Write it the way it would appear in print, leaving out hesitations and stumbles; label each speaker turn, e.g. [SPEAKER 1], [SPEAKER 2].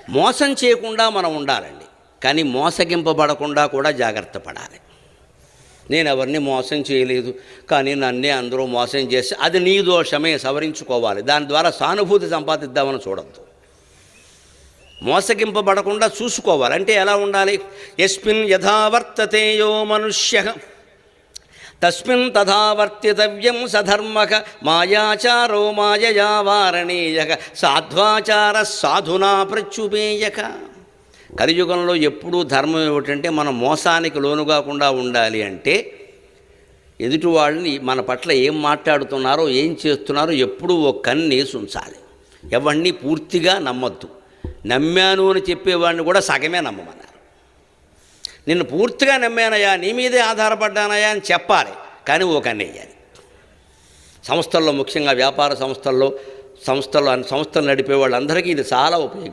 [SPEAKER 1] మోసం చేయకుండా మనం ఉండాలండి, కానీ మోసగింపబడకుండా కూడా జాగ్రత్త పడాలి. నేను ఎవరిని మోసం చేయలేదు, కానీ నన్నే అందరూ మోసం చేసి అది నీ దోషమే, సవరించుకోవాలి. దాని ద్వారా సానుభూతి సంపాదిద్దామని చూడద్దు. మోసగింపబడకుండా చూసుకోవాలి. అంటే ఎలా ఉండాలి? యస్మిన్ యథావర్తతే యో మనుష్య తస్మిన్ తథా వర్తితవ్యం సధర్మక మాయాచారో మాయయా వారణీయక సాధ్వాచార సాధునా ప్రత్యుపేయక. కలియుగంలో ఎప్పుడూ ధర్మం ఏమిటంటే మనం మోసానికి లోను కాకుండా ఉండాలి. అంటే ఎదుటి వాళ్ళని మన పట్ల ఏం మాట్లాడుతున్నారో ఏం చేస్తున్నారో ఎప్పుడూ ఒక కన్నేసి ఉంచాలి. ఎవరిని పూర్తిగా నమ్మొద్దు. నమ్మాను అని చెప్పేవాడిని కూడా సగమే నమ్మమన్నారు. నిన్ను పూర్తిగా నమ్మానయా, నీ మీదే ఆధారపడ్డానయా అని చెప్పాలి, కానీ ఓ కన్నేయాలి. సంస్థల్లో, ముఖ్యంగా వ్యాపార సంస్థల్లో సంస్థలు నడిపే వాళ్ళందరికీ ఇది చాలా ఉపయోగం.